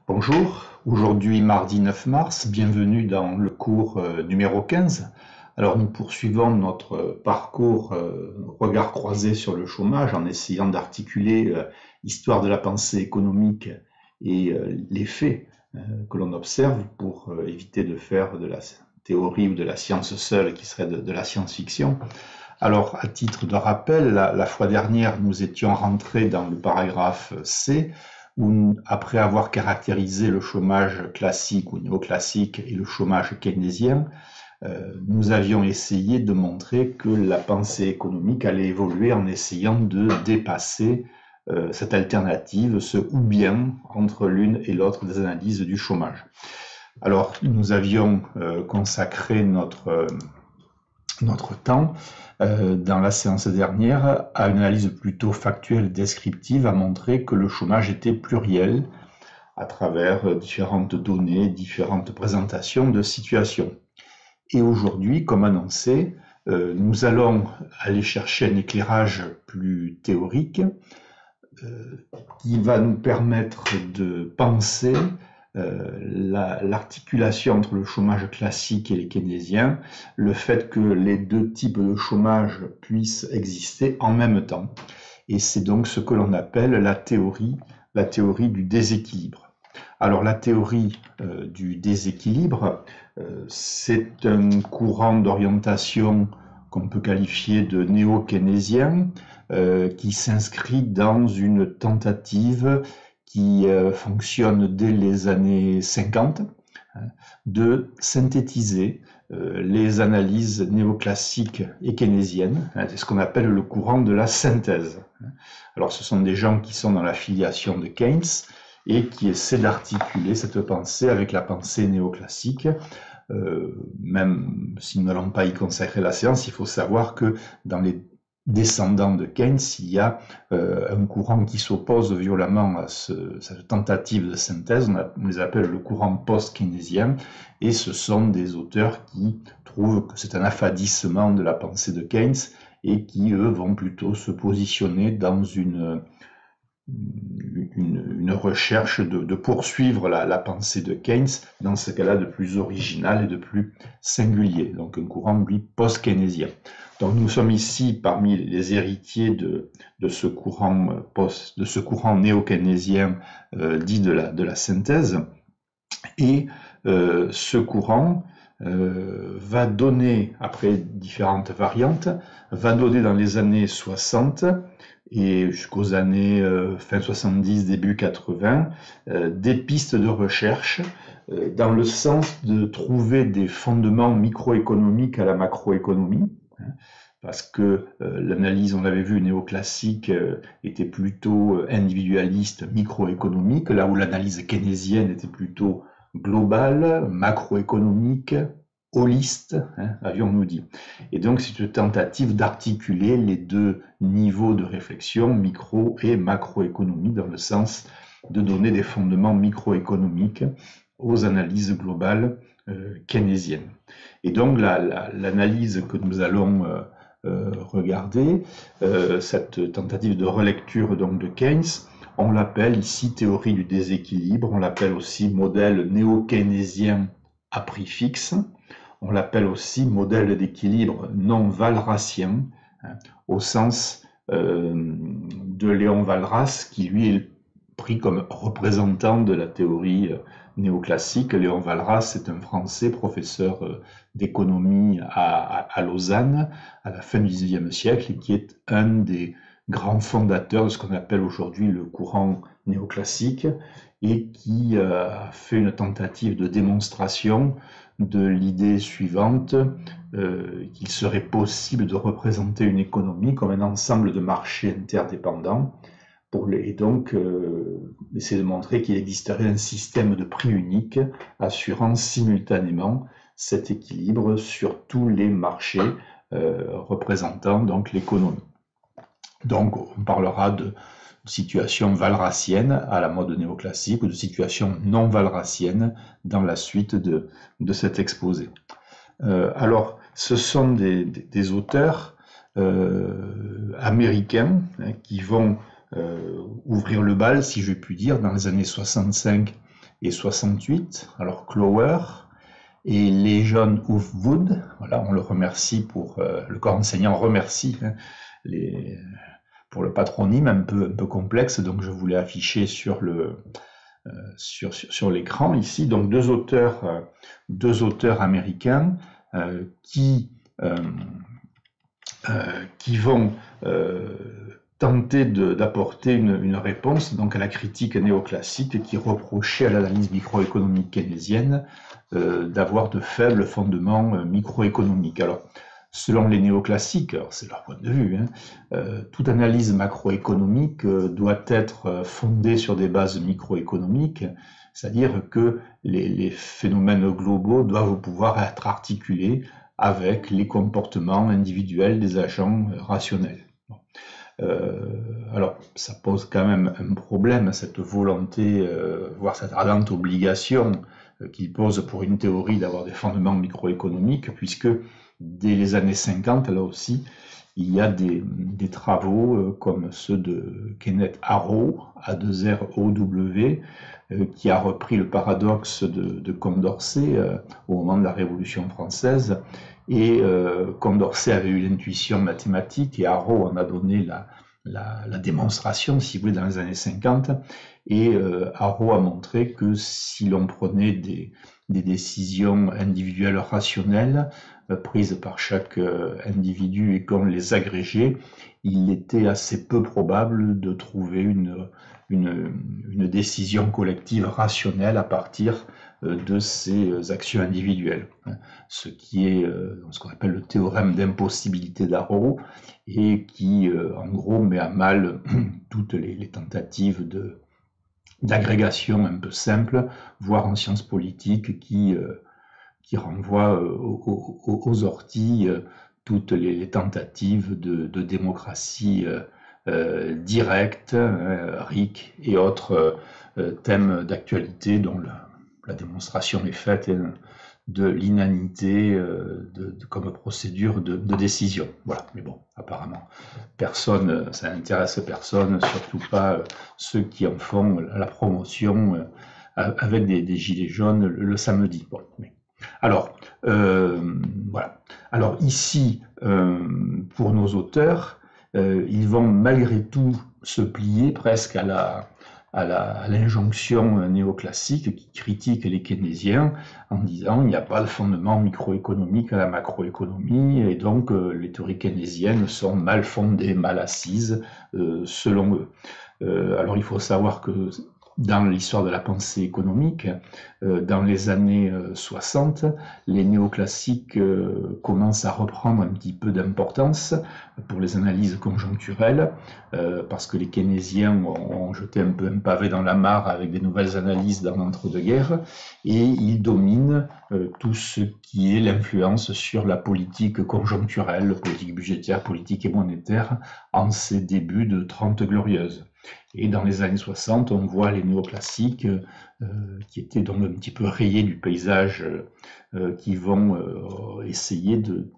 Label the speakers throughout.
Speaker 1: Bonjour, aujourd'hui mardi 9 mars, bienvenue dans le cours numéro 15. Alors nous poursuivons notre parcours regard croisé sur le chômage en essayant d'articuler l'histoire de la pensée économique et les faits que l'on observe pour éviter de faire de la théorie ou de la science seule qui serait de la science-fiction. Alors à titre de rappel, la fois dernière nous étions rentrés dans le paragraphe C où, après avoir caractérisé le chômage classique ou néoclassique et le chômage keynésien, nous avions essayé de montrer que la pensée économique allait évoluer en essayant de dépasser cette alternative, ce ou bien entre l'une et l'autre des analyses du chômage. Alors, nous avions consacré notre temps dans la séance dernière à une analyse plutôt factuelle, descriptive, à montrer que le chômage était pluriel à travers différentes données, différentes présentations de situations. Et aujourd'hui, comme annoncé, nous allons aller chercher un éclairage plus théorique qui va nous permettre de penser l'articulation entre le chômage classique et les keynésiens, le fait que les deux types de chômage puissent exister en même temps. Et c'est donc ce que l'on appelle la théorie du déséquilibre. Alors la théorie du déséquilibre, c'est un courant d'orientation qu'on peut qualifier de néo-keynésien, qui s'inscrit dans une tentative qui fonctionne dès les années 50, de synthétiser les analyses néoclassiques et keynésiennes. C'est ce qu'on appelle le courant de la synthèse. Alors ce sont des gens qui sont dans la filiation de Keynes et qui essaient d'articuler cette pensée avec la pensée néoclassique. Même s'ils ne l'ont pas y consacré la séance, il faut savoir que dans les descendants de Keynes, il y a un courant qui s'oppose violemment à cette tentative de synthèse, on les appelle le courant post-keynésien, et ce sont des auteurs qui trouvent que c'est un affadissement de la pensée de Keynes et qui, eux, vont plutôt se positionner dans une recherche de poursuivre la pensée de Keynes, dans ce cas-là de plus original et de plus singulier, donc un courant, lui, post-keynésien. Donc nous sommes ici parmi les héritiers de ce courant néo-keynésien dit de la synthèse, et ce courant va donner, après différentes variantes, va donner dans les années 60 et jusqu'aux années fin 70, début 80, des pistes de recherche dans le sens de trouver des fondements microéconomiques à la macroéconomie, parce que l'analyse, on l'avait vu, néoclassique était plutôt individualiste, microéconomique, là où l'analyse keynésienne était plutôt globale, macroéconomique, holiste, avions-nous dit. Et donc c'est une tentative d'articuler les deux niveaux de réflexion, micro et macroéconomie, dans le sens de donner des fondements microéconomiques aux analyses globales keynésiennes. Et donc l'analyse que nous allons regarder, cette tentative de relecture donc de Keynes, on l'appelle ici théorie du déséquilibre, on l'appelle aussi modèle néo-keynésien à prix fixe, on l'appelle aussi modèle d'équilibre non walrasien, au sens de Léon Walras, qui lui est pris comme représentant de la théorie néoclassique. Léon Walras est un Français, professeur d'économie à Lausanne à la fin du XIXe siècle, et qui est un des grands fondateurs de ce qu'on appelle aujourd'hui le courant néoclassique, et qui a fait une tentative de démonstration de l'idée suivante, qu'il serait possible de représenter une économie comme un ensemble de marchés interdépendants, et donc essayer de montrer qu'il existerait un système de prix unique assurant simultanément cet équilibre sur tous les marchés représentant donc l'économie. Donc on parlera de situation walrasienne à la mode néoclassique ou de situation non walrasienne dans la suite de cet exposé. Alors ce sont des auteurs américains qui vont ouvrir le bal, si je puis dire, dans les années 65 et 68. Alors Clower et Lejeune Wood, voilà, on le remercie pour, le corps enseignant remercie pour le patronyme un peu complexe, donc je voulais afficher sur l'écran ici, donc deux auteurs américains qui vont tenter d'apporter une réponse donc à la critique néoclassique qui reprochait à l'analyse microéconomique keynésienne d'avoir de faibles fondements microéconomiques. Alors, selon les néoclassiques, c'est leur point de vue, toute analyse macroéconomique doit être fondée sur des bases microéconomiques, c'est-à-dire que les phénomènes globaux doivent pouvoir être articulés avec les comportements individuels des agents rationnels. Alors, ça pose quand même un problème, cette volonté, voire cette ardente obligation qui pose pour une théorie d'avoir des fondements microéconomiques, puisque dès les années 50, là aussi, il y a des travaux comme ceux de Kenneth Arrow, A2ROW, qui a repris le paradoxe de Condorcet au moment de la Révolution française. Et Condorcet avait eu l'intuition mathématique et Arrow en a donné la démonstration, si vous voulez, dans les années 50. Et Arrow a montré que si l'on prenait des décisions individuelles rationnelles prises par chaque individu et qu'on les agrégeait, il était assez peu probable de trouver une décision collective rationnelle à partir de ces actions individuelles, ce qui est ce qu'on appelle le théorème d'impossibilité d'Arrow et qui, en gros, met à mal toutes les tentatives d'agrégation un peu simple, voire en sciences politiques, qui renvoient aux orties toutes les tentatives de démocratie directe, RIC et autres thèmes d'actualité dont la démonstration est faite de l'inanité comme procédure de décision. Voilà, mais bon, apparemment, personne, ça n'intéresse personne, surtout pas ceux qui en font la promotion avec des gilets jaunes le samedi. Bon, mais... Alors, voilà. Alors ici, pour nos auteurs, ils vont malgré tout se plier presque à l'injonction néoclassique qui critique les keynésiens en disant il n'y a pas de fondement microéconomique à la macroéconomie et donc les théories keynésiennes sont mal fondées, mal assises selon eux. Alors il faut savoir que dans l'histoire de la pensée économique, dans les années 60, les néoclassiques commencent à reprendre un petit peu d'importance pour les analyses conjoncturelles, parce que les keynésiens ont jeté un peu un pavé dans la mare avec des nouvelles analyses dans l'entre-deux-guerres, et ils dominent tout ce qui est l'influence sur la politique conjoncturelle, politique budgétaire, politique et monétaire, en ces débuts de 30 glorieuses. Et dans les années 60, on voit les néoclassiques qui étaient donc un petit peu rayés du paysage, qui vont essayer de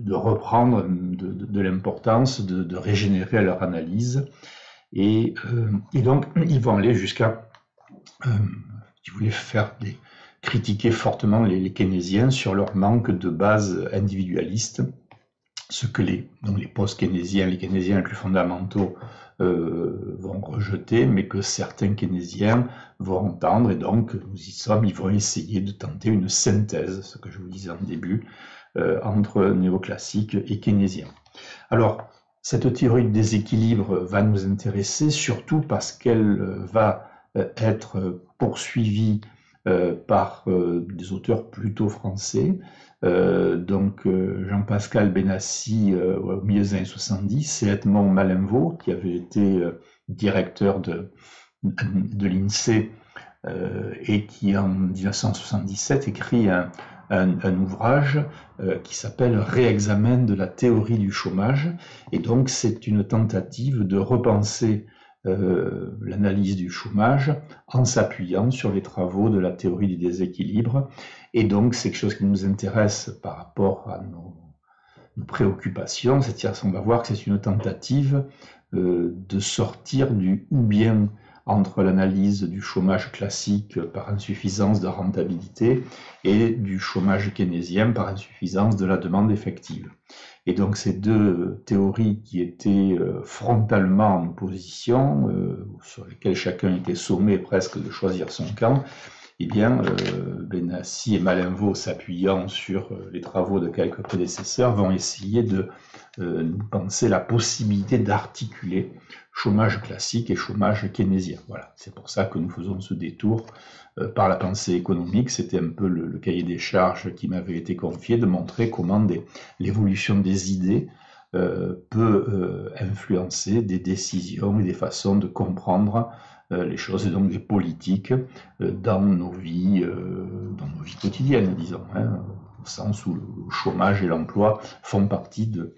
Speaker 1: reprendre de l'importance, de régénérer leur analyse. Et donc, ils vont aller jusqu'à, si vous voulez, critiquer fortement les keynésiens sur leur manque de base individualiste, ce que les post-keynésiens, les keynésiens les plus fondamentaux vont rejeter, mais que certains keynésiens vont entendre, et donc nous y sommes, ils vont essayer de tenter une synthèse, ce que je vous disais en début, entre néoclassique et keynésien. Alors, cette théorie de déséquilibre va nous intéresser surtout parce qu'elle va être poursuivie par des auteurs plutôt français, donc Jean-Pascal Benassi au milieu des années 70, et Edmond Malinvaud, qui avait été directeur de l'INSEE et qui en 1977 écrit un ouvrage qui s'appelle Réexamen de la théorie du chômage, et donc c'est une tentative de repenser l'analyse du chômage en s'appuyant sur les travaux de la théorie du déséquilibre. Et donc c'est quelque chose qui nous intéresse par rapport à nos préoccupations, c'est-à-dire qu'on va voir que c'est une tentative de sortir du ou bien entre l'analyse du chômage classique par insuffisance de rentabilité et du chômage keynésien par insuffisance de la demande effective. Et donc ces deux théories qui étaient frontalement en opposition, sur lesquelles chacun était sommé presque de choisir son camp, eh bien, Benassi et Malinvaud, s'appuyant sur les travaux de quelques prédécesseurs, vont essayer de nous penser la possibilité d'articuler chômage classique et chômage keynésien. Voilà, c'est pour ça que nous faisons ce détour par la pensée économique. C'était un peu le cahier des charges qui m'avait été confié, de montrer comment l'évolution des idées peut influencer des décisions et des façons de comprendre les choses, et donc des politiques dans nos vies quotidiennes, disons, hein, au sens où le chômage et l'emploi font partie de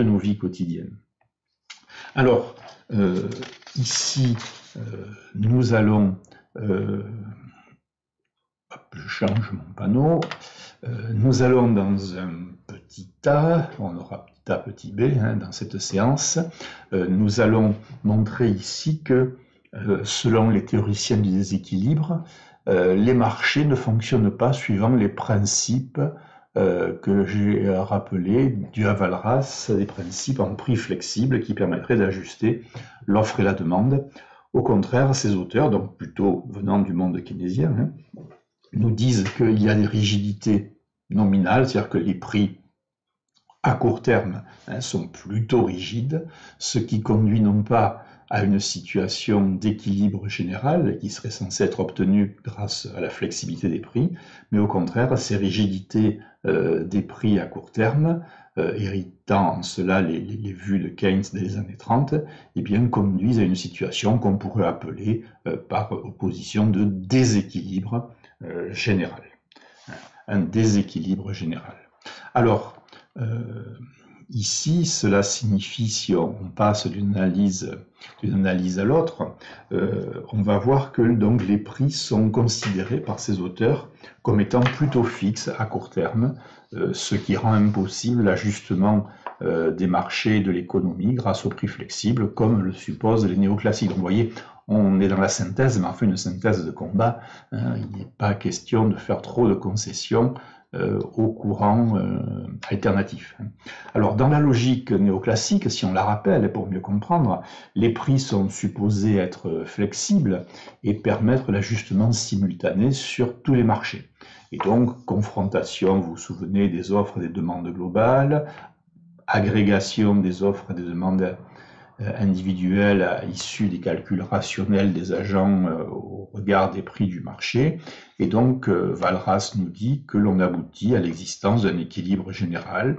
Speaker 1: nos vies quotidiennes. Alors, ici, nous allons... je change mon panneau. Nous allons dans un petit A, on aura petit A, petit b hein, dans cette séance. Nous allons montrer ici que, selon les théoriciens du déséquilibre, les marchés ne fonctionnent pas suivant les principes que j'ai rappelés du Walras, des principes en prix flexible qui permettraient d'ajuster l'offre et la demande. Au contraire, ces auteurs, donc plutôt venant du monde keynésien, hein, nous disent qu'il y a des rigidités nominales, c'est-à-dire que les prix à court terme sont plutôt rigides, ce qui conduit non pas à une situation d'équilibre général qui serait censée être obtenue grâce à la flexibilité des prix, mais au contraire, ces rigidités des prix à court terme, héritant en cela les vues de Keynes des années 30, eh bien, conduisent à une situation qu'on pourrait appeler par opposition de déséquilibre général. Un déséquilibre général. Alors, ici, cela signifie, si on passe d'une analyse à l'autre, on va voir que donc, les prix sont considérés par ces auteurs comme étant plutôt fixes à court terme, ce qui rend impossible l'ajustement des marchés et de l'économie grâce aux prix flexibles, comme le supposent les néoclassiques. Donc, vous voyez, on est dans la synthèse, mais enfin une synthèse de combat. Hein, il n'est pas question de faire trop de concessions au courant alternatif. Alors, dans la logique néoclassique, si on la rappelle, pour mieux comprendre, les prix sont supposés être flexibles et permettre l'ajustement simultané sur tous les marchés. Et donc, confrontation, vous vous souvenez, des offres et des demandes globales, agrégation des offres et des demandes individuelles issues des calculs rationnels des agents au regard des prix du marché. Et donc, Walras nous dit que l'on aboutit à l'existence d'un équilibre général,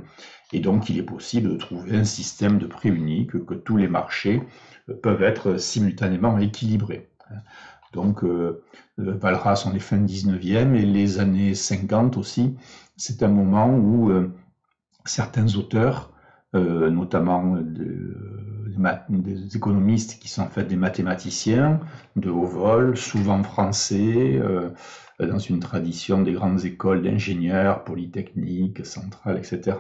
Speaker 1: et donc il est possible de trouver un système de prix unique, que tous les marchés peuvent être simultanément équilibrés. Donc, Walras, on est fin 19e, et les années 50 aussi, c'est un moment où certains auteurs, notamment des économistes qui sont en fait des mathématiciens de haut vol, souvent français, dans une tradition des grandes écoles d'ingénieurs, polytechniques, centrales, etc.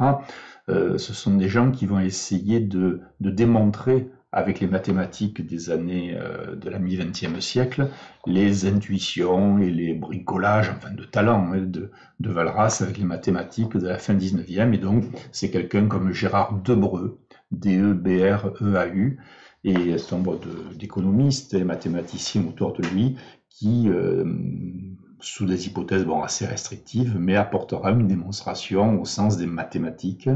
Speaker 1: Ce sont des gens qui vont essayer de démontrer avec les mathématiques des années de la mi-20e siècle, les intuitions et les bricolages, enfin de talent de Walras avec les mathématiques de la fin 19e. Et donc, c'est quelqu'un comme Gérard Debreu, D-E-B-R-E-A-U, et un nombre d'économistes et mathématiciens autour de lui qui, sous des hypothèses assez restrictives, mais apportera une démonstration au sens des mathématiques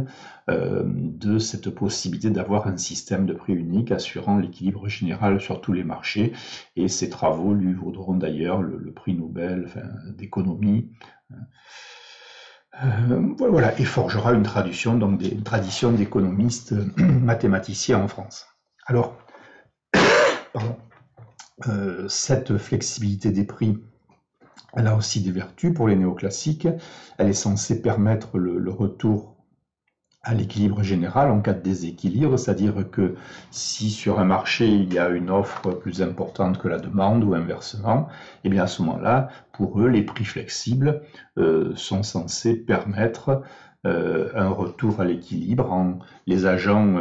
Speaker 1: de cette possibilité d'avoir un système de prix unique assurant l'équilibre général sur tous les marchés. Et ces travaux lui vaudront d'ailleurs le prix Nobel d'économie. Voilà, et forgera une tradition d'économistes mathématiciens en France. Alors, cette flexibilité des prix, elle a aussi des vertus pour les néoclassiques. Elle est censée permettre le retour à l'équilibre général en cas de déséquilibre, c'est-à-dire que si sur un marché il y a une offre plus importante que la demande ou inversement, et bien à ce moment-là, pour eux, les prix flexibles sont censés permettre un retour à l'équilibre en les agents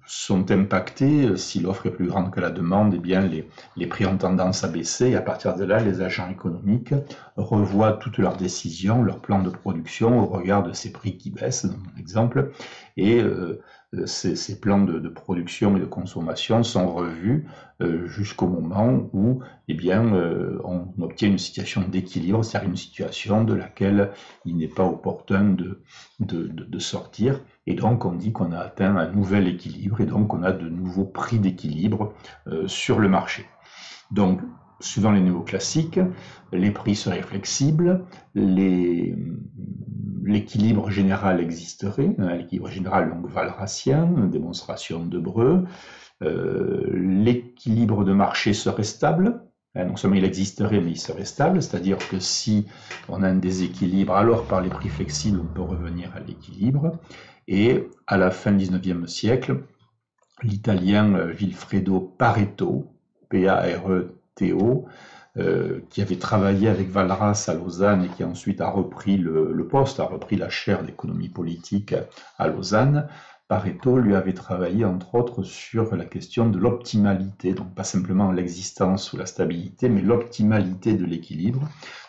Speaker 1: sont impactés. Si l'offre est plus grande que la demande, eh bien les prix ont tendance à baisser. Et à partir de là, les agents économiques revoient toutes leurs décisions, leurs plans de production au regard de ces prix qui baissent, dans mon exemple. Et ces plans de production et de consommation sont revus jusqu'au moment où eh bien, on obtient une situation d'équilibre, c'est-à-dire une situation de laquelle il n'est pas opportun de sortir. Et donc, on dit qu'on a atteint un nouvel équilibre et donc on a de nouveaux prix d'équilibre sur le marché. Donc, suivant les néoclassiques, les prix seraient flexibles, l'équilibre général existerait, l'équilibre général donc walrasien, démonstration de Breux, l'équilibre de marché serait stable. Non seulement il existerait, mais il serait stable, c'est-à-dire que si on a un déséquilibre, alors par les prix flexibles, on peut revenir à l'équilibre. Et à la fin du XIXe siècle, l'italien Vilfredo Pareto, P-A-R-E-T-O, qui avait travaillé avec Walras à Lausanne et qui ensuite a repris le poste, a repris la chaire d'économie politique à Lausanne. Pareto lui avait travaillé entre autres sur la question de l'optimalité, donc pas simplement l'existence ou la stabilité, mais l'optimalité de l'équilibre.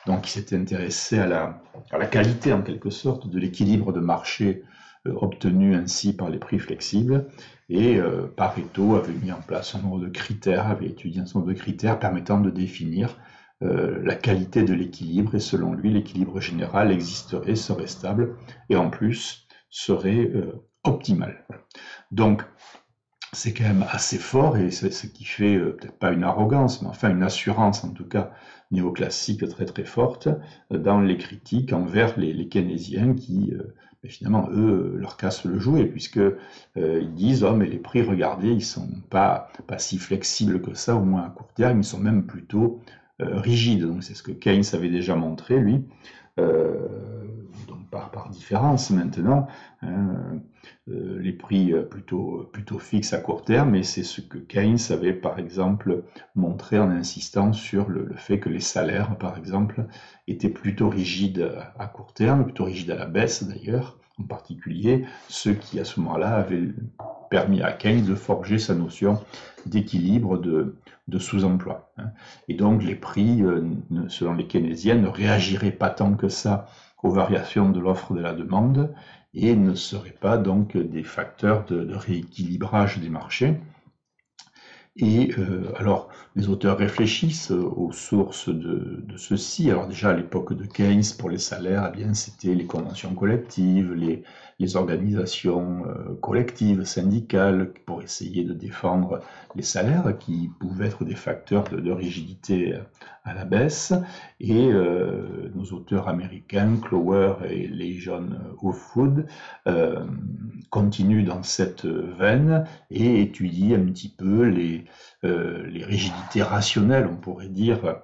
Speaker 1: Donc il s'était intéressé à la qualité en quelque sorte de l'équilibre de marché obtenu ainsi par les prix flexibles. Et Pareto avait mis en place un nombre de critères, avait étudié un certain nombre de critères permettant de définir la qualité de l'équilibre. Et selon lui, l'équilibre général existerait, serait stable et en plus serait optimal. Donc, c'est quand même assez fort et c'est ce qui fait peut-être pas une arrogance, mais enfin une assurance en tout cas néoclassique très très forte dans les critiques envers les keynésiens qui finalement eux leur cassent le jouet puisque ils disent oh mais les prix regardez ils sont pas si flexibles que ça au moins à court terme, ils sont même plutôt rigides. Donc c'est ce que Keynes avait déjà montré lui. Donc par différence maintenant, les prix plutôt fixes à court terme, et c'est ce que Keynes avait par exemple montré en insistant sur le fait que les salaires par exemple étaient plutôt rigides à court terme, plutôt rigides à la baisse d'ailleurs, en particulier ceux qui à ce moment-là avaient permis à Keynes de forger sa notion d'équilibre de sous-emploi. Et donc les prix, selon les keynésiens, ne réagiraient pas tant que ça aux variations de l'offre et de la demande et ne seraient pas donc des facteurs de rééquilibrage des marchés. Et alors, les auteurs réfléchissent aux sources de ceci. Alors déjà, à l'époque de Keynes, pour les salaires, eh bien, c'était les conventions collectives, les organisations collectives, syndicales, pour essayer de défendre les salaires, qui pouvaient être des facteurs de rigidité à la baisse. Et nos auteurs américains, Clower et Lejon Hofwood, continuent dans cette veine et étudient un petit peu les rigidités rationnelles, on pourrait dire,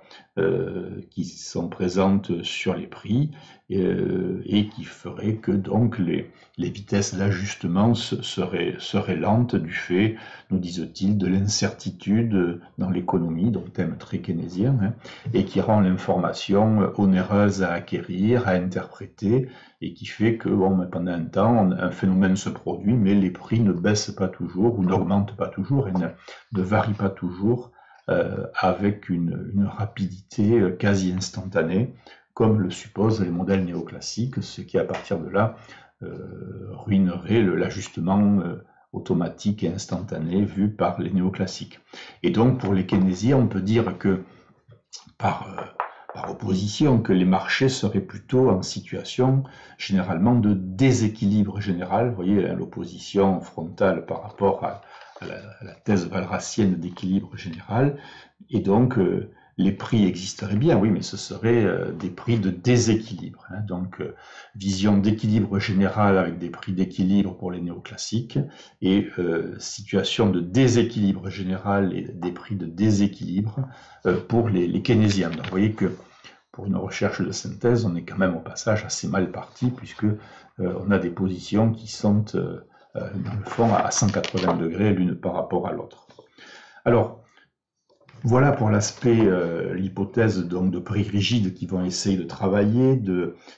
Speaker 1: qui sont présentes sur les prix et qui feraient que donc les vitesses d'ajustement seraient lentes du fait, nous disent-ils, de l'incertitude dans l'économie, donc thème très keynésien, et qui rend l'information onéreuse à acquérir, à interpréter, et qui fait que pendant un temps, un phénomène se produit, mais les prix ne baissent pas toujours ou n'augmentent pas toujours et ne varient pas toujours avec une rapidité quasi instantanée, comme le supposent les modèles néoclassiques, ce qui à partir de là ruinerait l'ajustement automatique et instantané vu par les néoclassiques. Et donc pour les keynésiens, on peut dire que par opposition, que les marchés seraient plutôt en situation généralement de déséquilibre général. Vous voyez l'opposition frontale par rapport à la thèse walrasienne d'équilibre général. Et donc les prix existeraient bien, oui, mais ce seraient des prix de déséquilibre. Donc vision d'équilibre général avec des prix d'équilibre pour les néoclassiques et situation de déséquilibre général et des prix de déséquilibre pour les keynésiens. Donc vous voyez que pour une recherche de synthèse, on est quand même au passage assez mal parti puisque on a des positions qui sont dans le fond à 180 degrés l'une par rapport à l'autre. Alors, Voilà pour l'aspect, l'hypothèse donc de prix rigides qui vont essayer de travailler,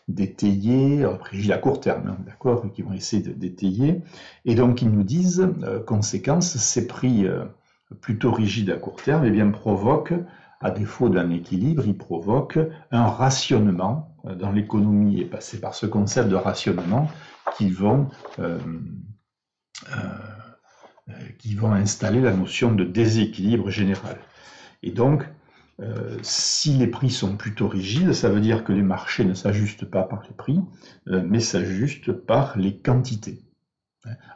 Speaker 1: d'étayer, prix rigides à court terme, hein, d'accord, qui vont essayer d'étayer, et donc ils nous disent, conséquence, ces prix plutôt rigides à court terme, eh bien provoquent, à défaut d'un équilibre, ils provoquent un rationnement dans l'économie, et c'est par ce concept de rationnement qu'ils vont installer la notion de déséquilibre général. Et donc, si les prix sont plutôt rigides, ça veut dire que les marchés ne s'ajustent pas par les prix, mais s'ajustent par les quantités.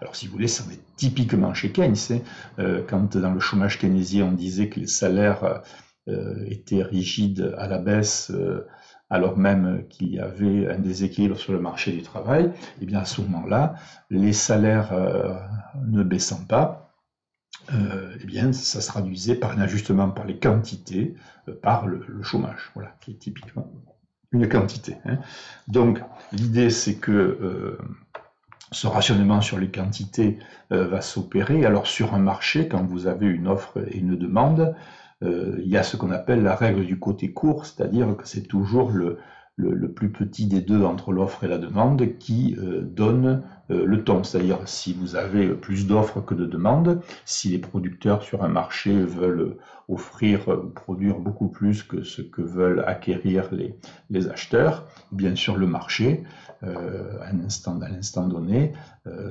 Speaker 1: Alors, si vous voulez, ça est typiquement chez Keynes. Quand dans le chômage keynésien, on disait que les salaires étaient rigides à la baisse, alors même qu'il y avait un déséquilibre sur le marché du travail, et bien à ce moment-là, les salaires ne baissant pas, eh bien, ça se traduisait par un ajustement par les quantités, par le chômage, voilà, qui est typiquement une quantité. Hein. Donc, l'idée, c'est que ce rationnement sur les quantités va s'opérer. Alors, sur un marché, quand vous avez une offre et une demande, il y a ce qu'on appelle la règle du côté court, c'est-à-dire que c'est toujours le plus petit des deux entre l'offre et la demande qui donne le ton. C'est-à-dire si vous avez plus d'offres que de demandes, si les producteurs sur un marché veulent offrir ou produire beaucoup plus que ce que veulent acquérir les acheteurs, bien sûr le marché, à l'instant donné,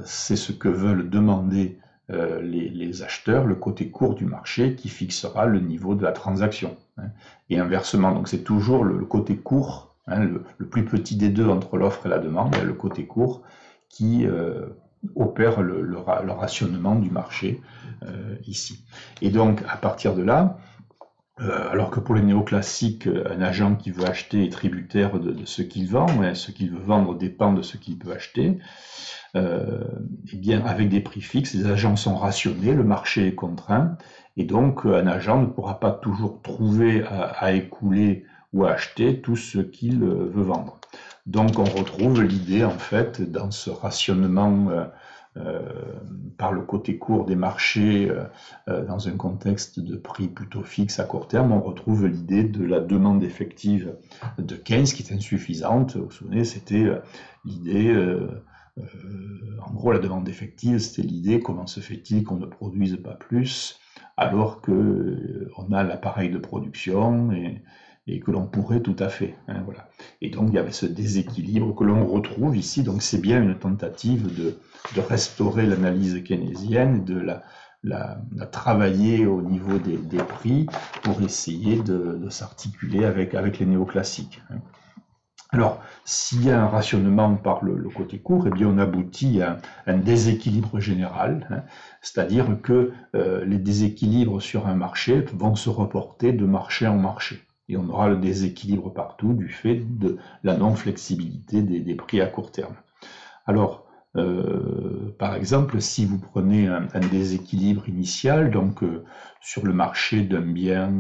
Speaker 1: c'est ce que veulent demander les acheteurs, le côté court du marché qui fixera le niveau de la transaction. Hein. Et inversement, donc c'est toujours le côté court, hein, le plus petit des deux entre l'offre et la demande, le côté court qui opère le rationnement du marché ici. Et donc à partir de là, alors que pour les néoclassiques, un agent qui veut acheter est tributaire de ce qu'il vend, hein, ce qu'il veut vendre dépend de ce qu'il peut acheter. Eh bien, avec des prix fixes, les agents sont rationnés, le marché est contraint, et donc un agent ne pourra pas toujours trouver à écouler ou à acheter tout ce qu'il veut vendre. Donc on retrouve l'idée, en fait, dans ce rationnement par le côté court des marchés, dans un contexte de prix plutôt fixe à court terme, on retrouve l'idée de la demande effective de Keynes qui est insuffisante. Vous vous souvenez, c'était l'idée... en gros, la demande effective, c'était l'idée comment se fait-il qu'on ne produise pas plus alors qu'on a l'appareil de production et que l'on pourrait tout à fait. Hein, voilà. Et donc, il y avait ce déséquilibre que l'on retrouve ici. Donc, c'est bien une tentative de restaurer l'analyse keynésienne, de la travailler au niveau des prix pour essayer de s'articuler avec les néoclassiques. Hein. Alors, s'il y a un rationnement par le côté court, eh bien on aboutit à un déséquilibre général, hein, c'est-à-dire que les déséquilibres sur un marché vont se reporter de marché en marché. Et on aura le déséquilibre partout du fait de la non-flexibilité des prix à court terme. Alors, par exemple, si vous prenez un déséquilibre initial, donc sur le marché d'un bien,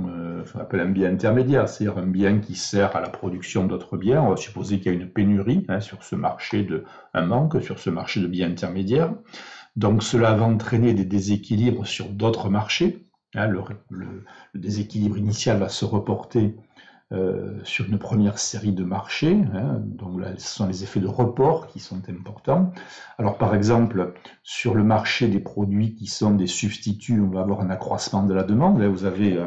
Speaker 1: ce qu'on appelle un bien intermédiaire, c'est-à-dire un bien qui sert à la production d'autres biens, on va supposer qu'il y a une pénurie hein, sur ce marché un manque sur ce marché de biens intermédiaires. Donc cela va entraîner des déséquilibres sur d'autres marchés. Hein, le déséquilibre initial va se reporter sur une première série de marchés, hein, donc là, ce sont les effets de report qui sont importants. Alors par exemple, sur le marché des produits qui sont des substituts, on va avoir un accroissement de la demande. Là, vous avez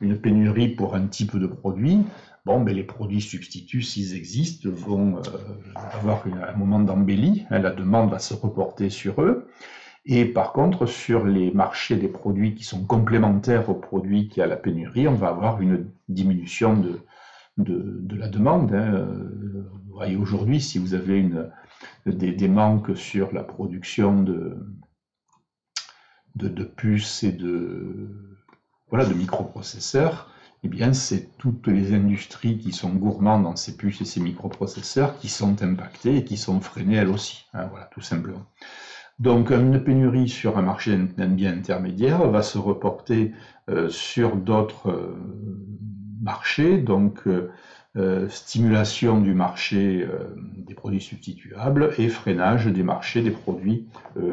Speaker 1: une pénurie pour un type de produit. Bon, ben, les produits substituts, s'ils existent, vont avoir un moment d'embellie. Hein, la demande va se reporter sur eux. Et par contre, sur les marchés des produits qui sont complémentaires aux produits qui a la pénurie, on va avoir une diminution de la demande. Hein. Vous voyez aujourd'hui, si vous avez des manques sur la production de puces et de microprocesseurs, eh bien, c'est toutes les industries qui sont gourmandes dans ces puces et ces microprocesseurs qui sont impactées et qui sont freinées elles aussi. Hein, voilà, tout simplement. Donc, une pénurie sur un marché d'un bien intermédiaire va se reporter sur d'autres marchés, donc stimulation du marché des produits substituables et freinage des marchés des produits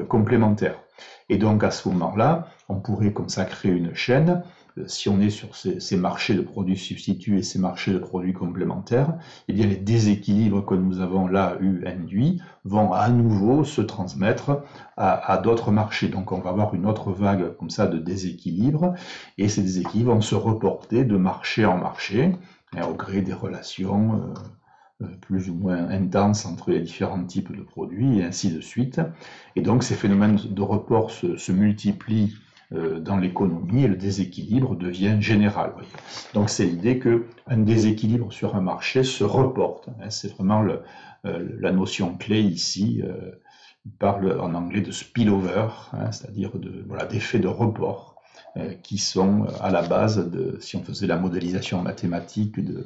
Speaker 1: complémentaires. Et donc, à ce moment-là, on pourrait consacrer une chaîne si on est sur ces marchés de produits substituts et ces marchés de produits complémentaires, eh bien les déséquilibres que nous avons là induits vont à nouveau se transmettre à d'autres marchés. Donc on va avoir une autre vague comme ça de déséquilibre, et ces déséquilibres vont se reporter de marché en marché, au gré des relations plus ou moins intenses entre les différents types de produits, et ainsi de suite. Et donc ces phénomènes de report se multiplient dans l'économie, et le déséquilibre devient général. Donc c'est l'idée qu'un déséquilibre sur un marché se reporte. C'est vraiment la notion clé ici. Il parle en anglais de spillover, c'est-à-dire d'effets de report qui sont à la base si on faisait la modélisation mathématique de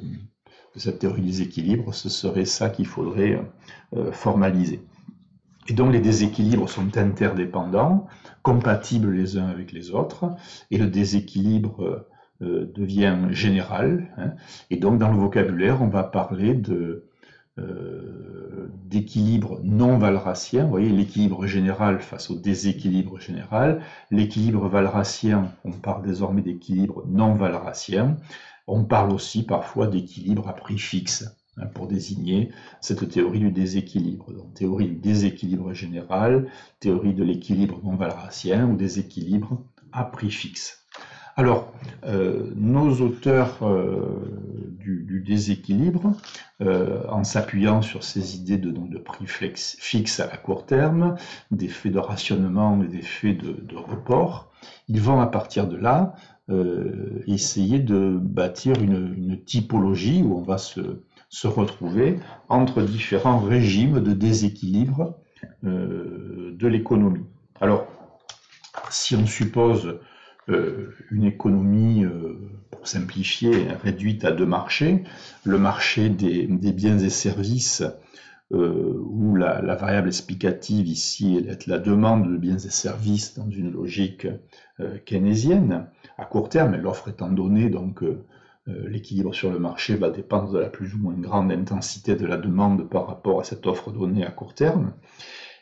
Speaker 1: cette théorie des équilibres, ce serait ça qu'il faudrait formaliser. Et donc les déséquilibres sont interdépendants, compatibles les uns avec les autres, et le déséquilibre devient général. Et donc dans le vocabulaire, on va parler d'équilibre non walrasien. Vous voyez, l'équilibre général face au déséquilibre général. L'équilibre walrasien, on parle désormais d'équilibre non walrasien. On parle aussi parfois d'équilibre à prix fixe, pour désigner cette théorie du déséquilibre. Donc, théorie du déséquilibre général, théorie de l'équilibre non walrasien ou déséquilibre à prix fixe. Alors, nos auteurs du déséquilibre, en s'appuyant sur ces idées de prix fixe à court terme, d'effets de rationnement et d'effets de report, ils vont à partir de là essayer de bâtir une typologie où on va se retrouver entre différents régimes de déséquilibre de l'économie. Alors, si on suppose une économie, pour simplifier, réduite à deux marchés, le marché des biens et services, où la variable explicative ici est la demande de biens et services dans une logique keynésienne, à court terme, et l'offre étant donnée, donc l'équilibre sur le marché va dépendre de la plus ou moins grande intensité de la demande par rapport à cette offre donnée à court terme,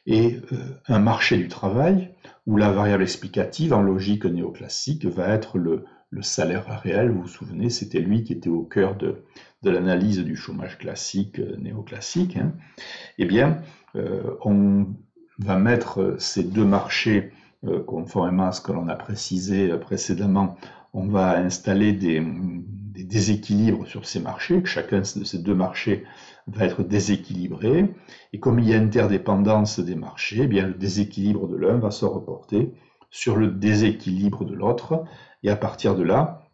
Speaker 1: et un marché du travail où la variable explicative en logique néoclassique va être le salaire réel. Vous vous souvenez, c'était lui qui était au cœur de l'analyse du chômage classique, néoclassique. Eh bien, on va mettre ces deux marchés, conformément à ce que l'on a précisé précédemment, on va installer des déséquilibres sur ces marchés. Chacun de ces deux marchés va être déséquilibré, et comme il y a interdépendance des marchés, eh bien le déséquilibre de l'un va se reporter sur le déséquilibre de l'autre, et à partir de là,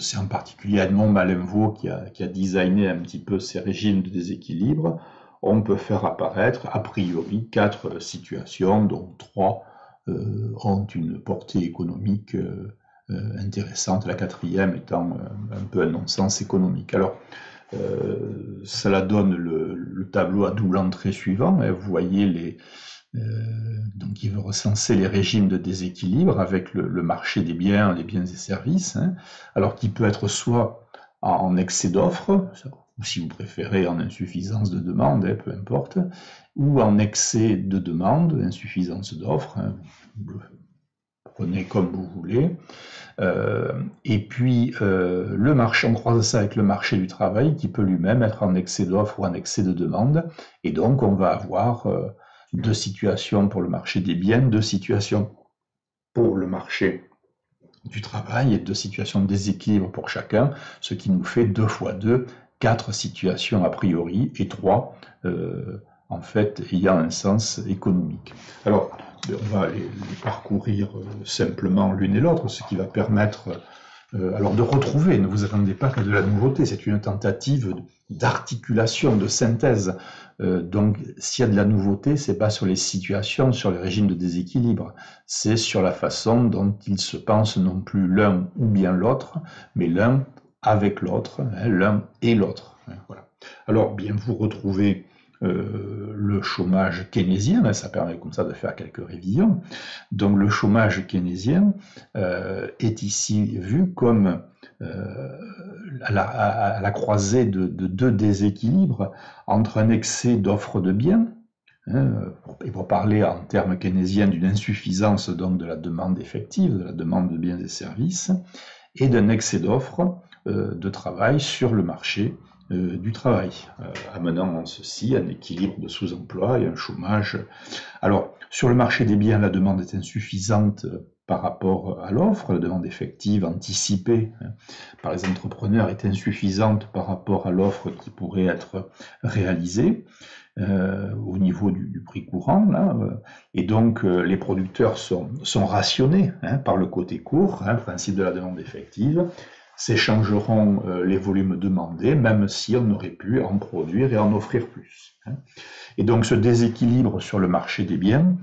Speaker 1: c'est en particulier Edmond Malemvaux qui a designé un petit peu ces régimes de déséquilibre. On peut faire apparaître a priori 4 situations, dont 3 ont une portée économique intéressante, la 4e étant un peu un non-sens économique. Alors, cela donne le tableau à double entrée suivant. Vous voyez donc il veut recenser les régimes de déséquilibre avec le marché des biens, les biens et services, alors qui peut être soit en excès d'offres, ou si vous préférez en insuffisance de demande, peu importe, ou en excès de demande, insuffisance d'offres, prenez comme vous voulez. Et puis le marché, on croise ça avec le marché du travail qui peut lui-même être en excès d'offres ou en excès de demande, et donc on va avoir deux situations pour le marché des biens, deux situations pour le marché du travail et deux situations de déséquilibre pour chacun, ce qui nous fait 2 fois 2, 4 situations a priori, et 3 en fait ayant un sens économique. Alors, on va les parcourir simplement l'une et l'autre, ce qui va permettre alors de retrouver, ne vous attendez pas qu'à de la nouveauté, c'est une tentative d'articulation, de synthèse. Donc s'il y a de la nouveauté, c'est pas sur les situations, sur les régimes de déséquilibre, c'est sur la façon dont ils se pensent non plus l'un ou bien l'autre, mais l'un avec l'autre, l'un et l'autre. Voilà. Alors bien vous retrouvez le chômage keynésien, ça permet comme ça de faire quelques révisions. Donc le chômage keynésien est ici vu comme à la croisée de deux déséquilibres entre un excès d'offre de biens, et pour parler en termes keynésiens d'une insuffisance donc de la demande effective, de la demande de biens et services, et d'un excès d'offres de travail sur le marché du travail, amenant en ceci un équilibre de sous-emploi et un chômage. Alors, sur le marché des biens, la demande est insuffisante par rapport à l'offre, la demande effective anticipée par les entrepreneurs est insuffisante par rapport à l'offre qui pourrait être réalisée au niveau du prix courant, là, et donc les producteurs sont rationnés par le côté court, principe de la demande effective, s'échangeront les volumes demandés, même si on aurait pu en produire et en offrir plus. Et donc ce déséquilibre sur le marché des biens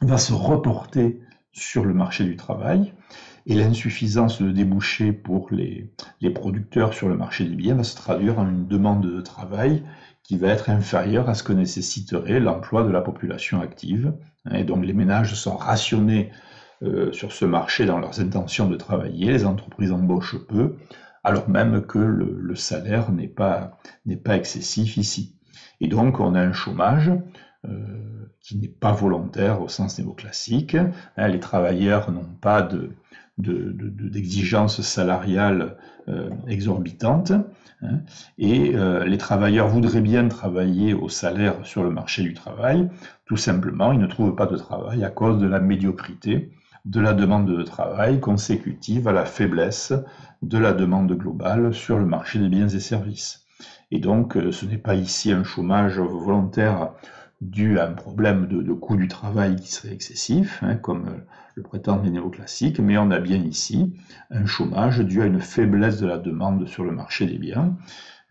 Speaker 1: va se reporter sur le marché du travail, et l'insuffisance de débouchés pour les producteurs sur le marché des biens va se traduire en une demande de travail qui va être inférieure à ce que nécessiterait l'emploi de la population active. Et donc les ménages sont rationnés sur ce marché dans leurs intentions de travailler, les entreprises embauchent peu, alors même que le salaire n'est pas excessif ici. Et donc on a un chômage qui n'est pas volontaire au sens néoclassique. Les travailleurs n'ont pas d'exigences salariales exorbitantes, et les travailleurs voudraient bien travailler au salaire sur le marché du travail. Tout simplement, ils ne trouvent pas de travail à cause de la médiocrité de la demande de travail consécutive à la faiblesse de la demande globale sur le marché des biens et services. Et donc, ce n'est pas ici un chômage volontaire dû à un problème de coût du travail qui serait excessif, comme le prétendent les néoclassiques, mais on a bien ici un chômage dû à une faiblesse de la demande sur le marché des biens,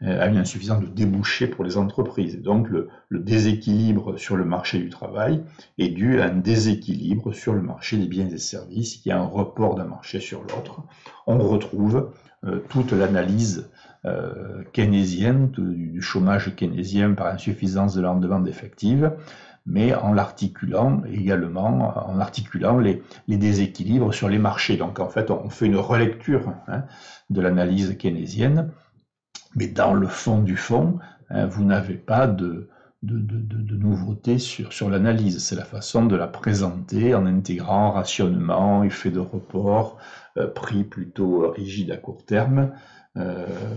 Speaker 1: à une insuffisance de débouchés pour les entreprises. Et donc le déséquilibre sur le marché du travail est dû à un déséquilibre sur le marché des biens et services. Il y a un report d'un marché sur l'autre. On retrouve toute l'analyse keynésienne, du chômage keynésien par insuffisance de la demande effective, mais en l'articulant également, en articulant les déséquilibres sur les marchés. Donc en fait, on fait une relecture de l'analyse keynésienne, mais dans le fond du fond, vous n'avez pas de nouveauté sur l'analyse. C'est la façon de la présenter en intégrant rationnement, effet de report, prix plutôt rigide à court terme.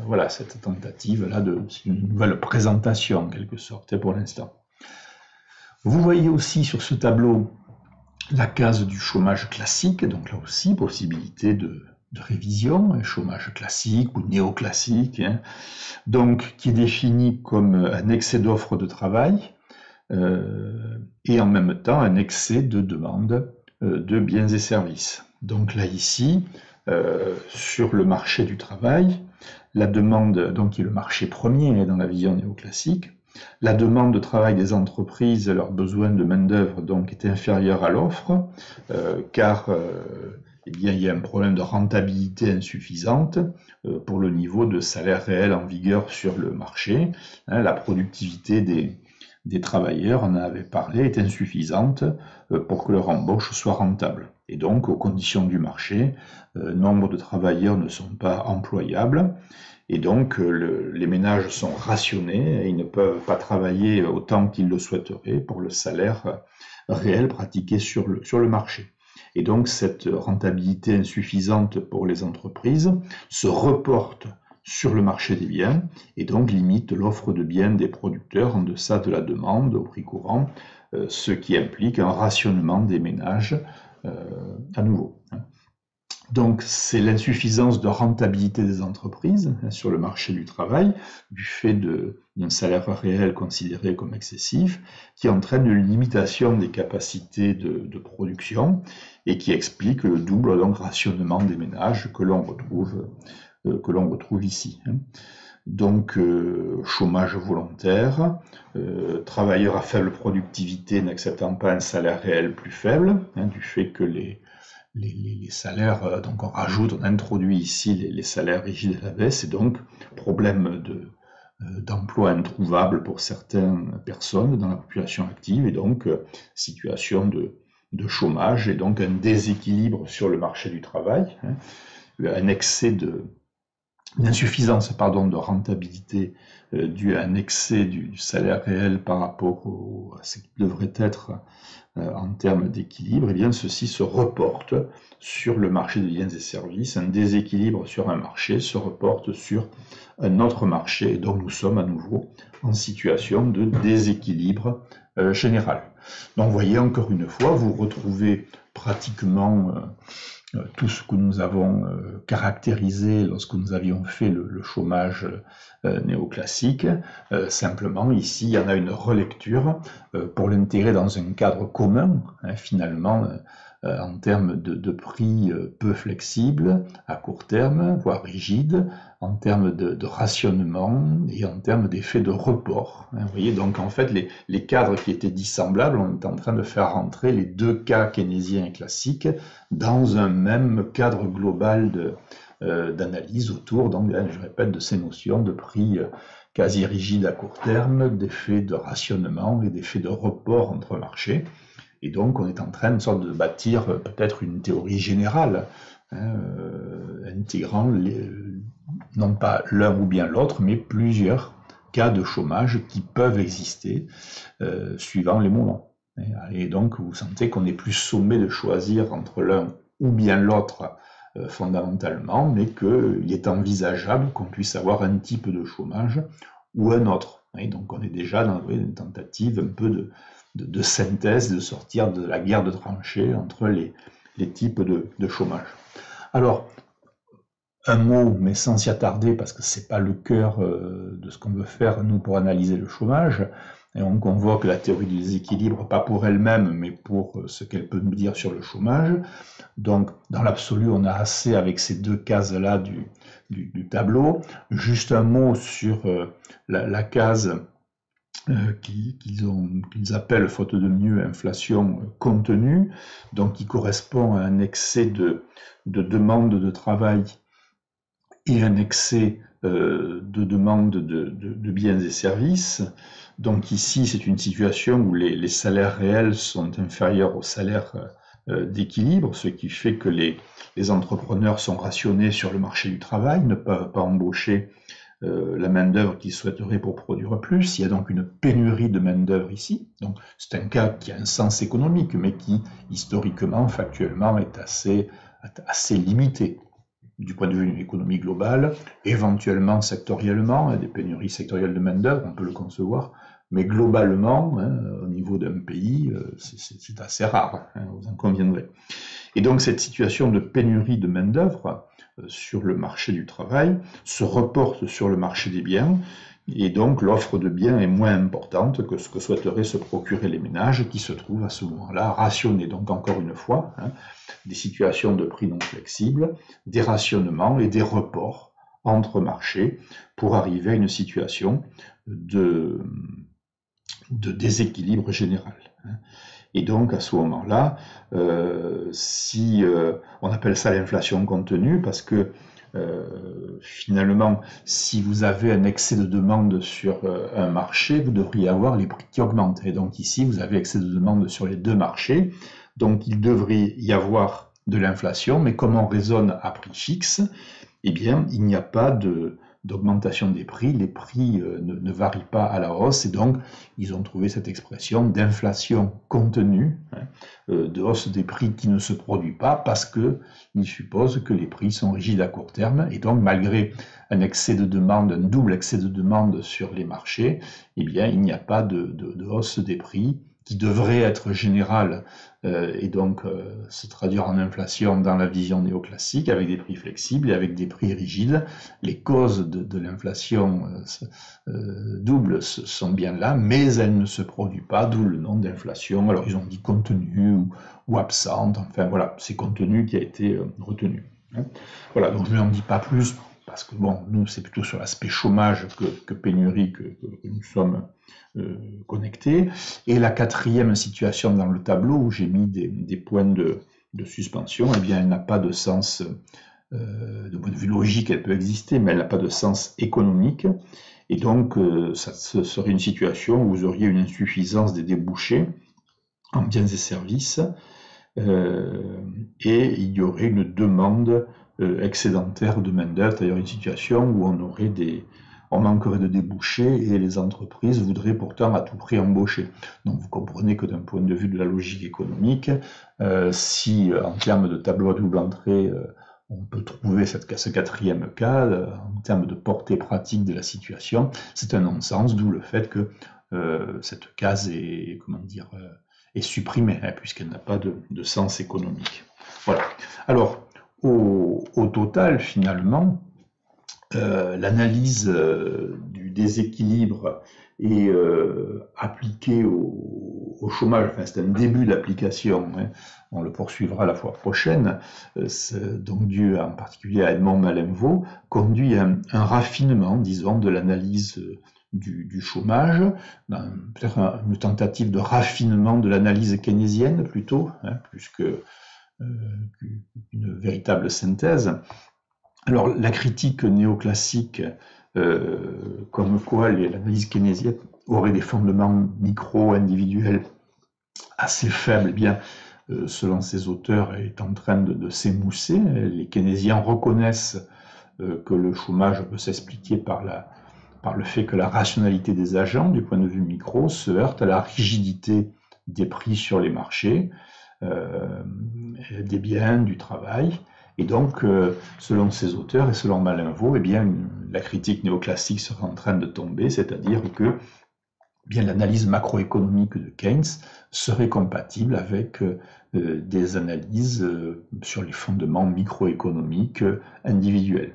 Speaker 1: Voilà, cette tentative-là, c'est une nouvelle présentation en quelque sorte pour l'instant. Vous voyez aussi sur ce tableau la case du chômage classique, donc là aussi possibilité de révision, un chômage classique ou néoclassique, donc qui est défini comme un excès d'offres de travail et en même temps un excès de demande de biens et services. Donc là ici, sur le marché du travail, la demande, donc qui est le marché premier dans la vision néoclassique, la demande de travail des entreprises, leur besoin de main-d'œuvre donc est inférieur à l'offre, car eh bien, il y a un problème de rentabilité insuffisante pour le niveau de salaire réel en vigueur sur le marché. La productivité des travailleurs, on en avait parlé, est insuffisante pour que leur embauche soit rentable. Et donc, aux conditions du marché, nombre de travailleurs ne sont pas employables. Et donc, les ménages sont rationnés et ils ne peuvent pas travailler autant qu'ils le souhaiteraient pour le salaire réel pratiqué sur le marché. Et donc, cette rentabilité insuffisante pour les entreprises se reporte sur le marché des biens et donc limite l'offre de biens des producteurs en deçà de la demande au prix courant, ce qui implique un rationnement des ménages à nouveau. Donc, c'est l'insuffisance de rentabilité des entreprises sur le marché du travail, du fait d'un salaire réel considéré comme excessif, qui entraîne une limitation des capacités de production et qui explique le double donc, rationnement des ménages que l'on retrouve ici. Donc, chômage volontaire, travailleurs à faible productivité n'acceptant pas un salaire réel plus faible, du fait que les salaires, donc on introduit ici les salaires rigides à la baisse, et donc problème d'emploi introuvable pour certaines personnes dans la population active, et donc situation de chômage, et donc un déséquilibre sur le marché du travail, un excès une insuffisance de rentabilité due à un excès du salaire réel par rapport à ce qui devrait être en termes d'équilibre, eh bien ceci se reporte sur le marché des biens et services. Un déséquilibre sur un marché se reporte sur un autre marché, et donc nous sommes à nouveau en situation de déséquilibre général. Donc vous voyez, encore une fois, vous retrouvez pratiquement tout ce que nous avons caractérisé lorsque nous avions fait le chômage néoclassique. Simplement, ici, il y en a une relecture pour l'intégrer dans un cadre commun, finalement, en termes de prix peu flexibles, à court terme, voire rigides, en termes de rationnement et en termes d'effet de report. Vous voyez, donc en fait, les cadres qui étaient dissemblables, on est en train de faire rentrer les deux cas keynésiens et classiques dans un même cadre global d'analyse autour, donc, je répète, de ces notions de prix quasi rigides à court terme, d'effets de rationnement et d'effets de report entre marchés. Et donc, on est en train de bâtir peut-être une théorie générale, intégrant non pas l'un ou bien l'autre, mais plusieurs cas de chômage qui peuvent exister suivant les moments. Et donc, vous sentez qu'on est plus sommé de choisir entre l'un ou bien l'autre fondamentalement, mais qu'il est envisageable qu'on puisse avoir un type de chômage ou un autre. Et donc, on est déjà dans une tentative un peu de synthèse, de sortir de la guerre de tranchées entre les types de chômage. Alors, un mot, mais sans s'y attarder, parce que c'est pas le cœur de ce qu'on veut faire, nous, pour analyser le chômage. Et on convoque la théorie du déséquilibre, pas pour elle-même, mais pour ce qu'elle peut nous dire sur le chômage. Donc, dans l'absolu, on a assez avec ces deux cases-là du tableau. Juste un mot sur la case qu'ils appellent, faute de mieux, inflation contenue, donc qui correspond à un excès de demande de travail et un excès de demande de biens et services. Donc ici, c'est une situation où les salaires réels sont inférieurs aux salaires d'équilibre, ce qui fait que les entrepreneurs sont rationnés sur le marché du travail, ne peuvent pas embaucher la main-d'œuvre qu'ils souhaiteraient pour produire plus. Il y a donc une pénurie de main-d'œuvre ici. Donc c'est un cas qui a un sens économique, mais qui historiquement, factuellement, est assez limité du point de vue d'une économie globale, éventuellement sectoriellement, des pénuries sectorielles de main-d'œuvre, on peut le concevoir, mais globalement, au niveau d'un pays, c'est assez rare, vous en conviendrez. Et donc cette situation de pénurie de main-d'œuvre sur le marché du travail se reporte sur le marché des biens, et donc l'offre de biens est moins importante que ce que souhaiteraient se procurer les ménages qui se trouvent à ce moment-là rationnés. Donc encore une fois, des situations de prix non flexibles, des rationnements et des reports entre marchés pour arriver à une situation de déséquilibre général. Et donc à ce moment-là, on appelle ça l'inflation contenue parce que finalement, si vous avez un excès de demande sur un marché, vous devriez avoir les prix qui augmentent. Et donc ici, vous avez excès de demande sur les deux marchés. Donc il devrait y avoir de l'inflation, mais comme on raisonne à prix fixe, eh bien, il n'y a pas d'augmentation des prix, les prix ne varient pas à la hausse, et donc ils ont trouvé cette expression d'inflation contenue, de hausse des prix qui ne se produit pas parce qu'ils supposent que les prix sont rigides à court terme, et donc malgré un excès de demande, un double excès de demande sur les marchés, eh bien il n'y a pas de hausse des prix qui devrait être générale et donc se traduire en inflation dans la vision néoclassique avec des prix flexibles et avec des prix rigides. Les causes de l'inflation double sont bien là, mais elles ne se produisent pas, d'où le nom d'inflation. Alors ils ont dit contenue ou absente, enfin voilà, c'est contenu qui a été retenu. Voilà, donc je n'en dis pas plus, parce que bon, nous c'est plutôt sur l'aspect chômage que pénurie que nous sommes connectés. Et la quatrième situation dans le tableau, où j'ai mis des points de suspension, eh bien elle n'a pas de sens, de point de vue logique elle peut exister, mais elle n'a pas de sens économique. Et donc ce serait une situation où vous auriez une insuffisance des débouchés en biens et services, et il y aurait une demande excédentaire de main-d'œuvre, c'est-à-dire une situation où on manquerait de débouchés et les entreprises voudraient pourtant à tout prix embaucher. Donc vous comprenez que d'un point de vue de la logique économique, si en termes de tableau à double entrée, on peut trouver ce quatrième cas, en termes de portée pratique de la situation, c'est un non-sens, d'où le fait que cette case est, est supprimée, hein, puisqu'elle n'a pas de sens économique. Voilà. Alors, au total, finalement, l'analyse du déséquilibre est appliquée au chômage, enfin c'est un début d'application, hein, on le poursuivra la fois prochaine, donc dû en particulier à Edmond Malemvaux, conduit à un raffinement, disons, de l'analyse du chômage, peut-être une tentative de raffinement de l'analyse keynésienne plutôt, hein, plus qu'une véritable synthèse. Alors, la critique néoclassique, comme quoi l'analyse keynésienne aurait des fondements micro-individuels assez faibles, eh bien, selon ces auteurs, est en train de s'émousser. Les keynésiens reconnaissent que le chômage peut s'expliquer par le fait que la rationalité des agents, du point de vue micro, se heurte à la rigidité des prix sur les marchés, des biens, du travail. Et donc, selon ces auteurs et selon Malemvaux, eh bien, la critique néoclassique serait en train de tomber, c'est-à-dire que bien, l'analyse macroéconomique de Keynes serait compatible avec des analyses sur les fondements microéconomiques individuels.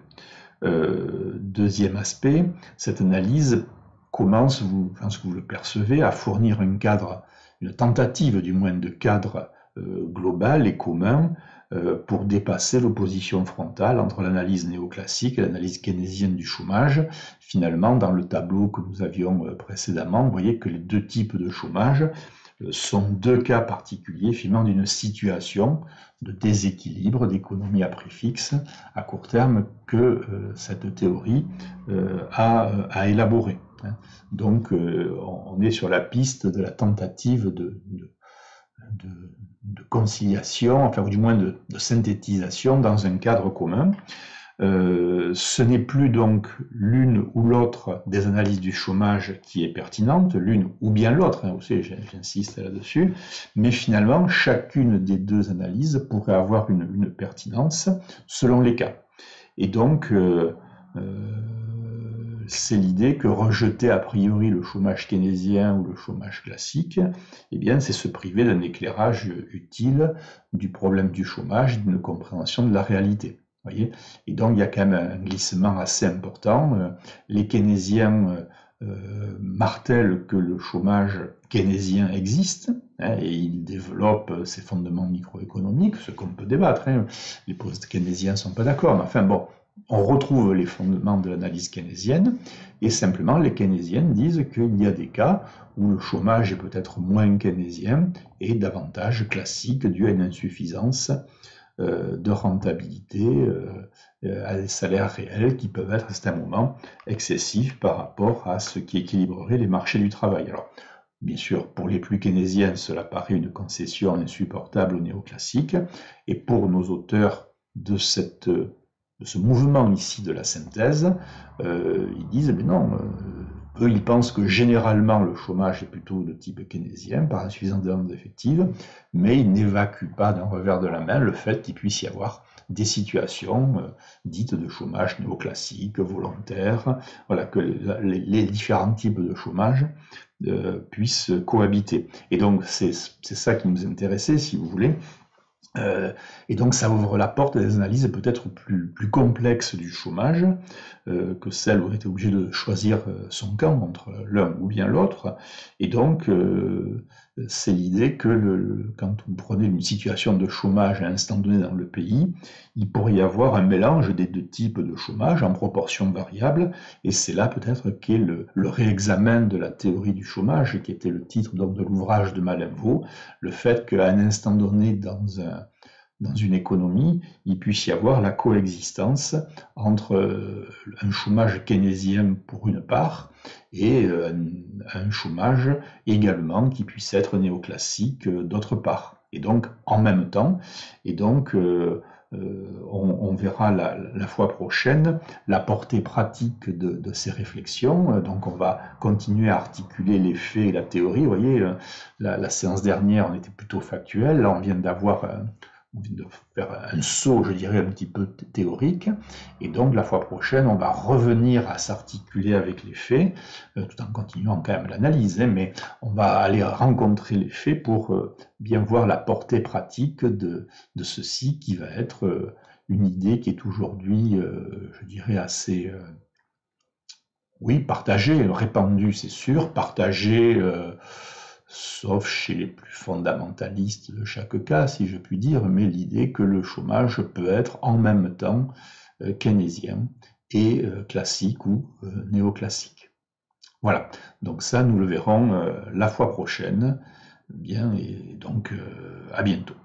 Speaker 1: Deuxième aspect, cette analyse commence, je pense que vous le percevez, à fournir un cadre, une tentative du moins de cadre global et commun pour dépasser l'opposition frontale entre l'analyse néoclassique et l'analyse keynésienne du chômage. Finalement, dans le tableau que nous avions précédemment, vous voyez que les deux types de chômage sont deux cas particuliers, finalement, d'une situation de déséquilibre d'économie à prix fixe à court terme que cette théorie a élaboré. Donc, on est sur la piste de la tentative de conciliation, enfin, ou du moins de synthétisation dans un cadre commun. Ce n'est plus donc l'une ou l'autre des analyses du chômage qui est pertinente, l'une ou bien l'autre, hein, aussi, j'insiste là-dessus, mais finalement, chacune des deux analyses pourrait avoir une pertinence selon les cas. Et donc, c'est l'idée que rejeter a priori le chômage keynésien ou le chômage classique, eh bien, c'est se priver d'un éclairage utile du problème du chômage, d'une compréhension de la réalité. Voyez, et donc, il y a quand même un glissement assez important. Les keynésiens martèlent que le chômage keynésien existe, hein, et ils développent ses fondements microéconomiques, ce qu'on peut débattre. Hein. Les post-keynésiens ne sont pas d'accord, mais enfin bon, on retrouve les fondements de l'analyse keynésienne, et simplement les keynésiennes disent qu'il y a des cas où le chômage est peut-être moins keynésien et davantage classique dû à une insuffisance de rentabilité à des salaires réels qui peuvent être à certains moments excessifs par rapport à ce qui équilibrerait les marchés du travail. Alors, bien sûr, pour les plus keynésiens, cela paraît une concession insupportable au néoclassique, et pour nos auteurs de ce mouvement ici de la synthèse, ils disent, mais non, eux ils pensent que généralement le chômage est plutôt de type keynésien, par insuffisance de demande effective, mais ils n'évacuent pas d'un revers de la main le fait qu'il puisse y avoir des situations dites de chômage néoclassique, volontaire, voilà, que les différents types de chômage puissent cohabiter. Et donc c'est ça qui nous intéressait, si vous voulez. Et donc ça ouvre la porte à des analyses peut-être plus complexes du chômage que celles où on était obligé de choisir son camp entre l'un ou bien l'autre. Et donc c'est l'idée que quand vous prenez une situation de chômage à un instant donné dans le pays, il pourrait y avoir un mélange des deux types de chômage en proportion variable, et c'est là peut-être qu'est le réexamen de la théorie du chômage, qui était le titre donc de l'ouvrage de Malemvaux, le fait qu'à un instant donné dans une économie, il puisse y avoir la coexistence entre un chômage keynésien pour une part et un chômage également qui puisse être néoclassique d'autre part. Et donc en même temps, et donc on verra la fois prochaine la portée pratique de ces réflexions. Donc on va continuer à articuler les faits et la théorie. Vous voyez, la séance dernière, on était plutôt factuel. Là, on vient de faire un saut, je dirais, un petit peu théorique. Et donc, la fois prochaine, on va revenir à s'articuler avec les faits, tout en continuant quand même l'analyse, mais on va aller rencontrer les faits pour bien voir la portée pratique de ceci qui va être une idée qui est aujourd'hui, je dirais, assez, oui, partagée, répandue, c'est sûr, partagée, sauf chez les plus fondamentalistes de chaque cas, si je puis dire, mais l'idée que le chômage peut être en même temps keynésien et classique ou néoclassique. Voilà, donc ça, nous le verrons la fois prochaine. Bien, et donc à bientôt.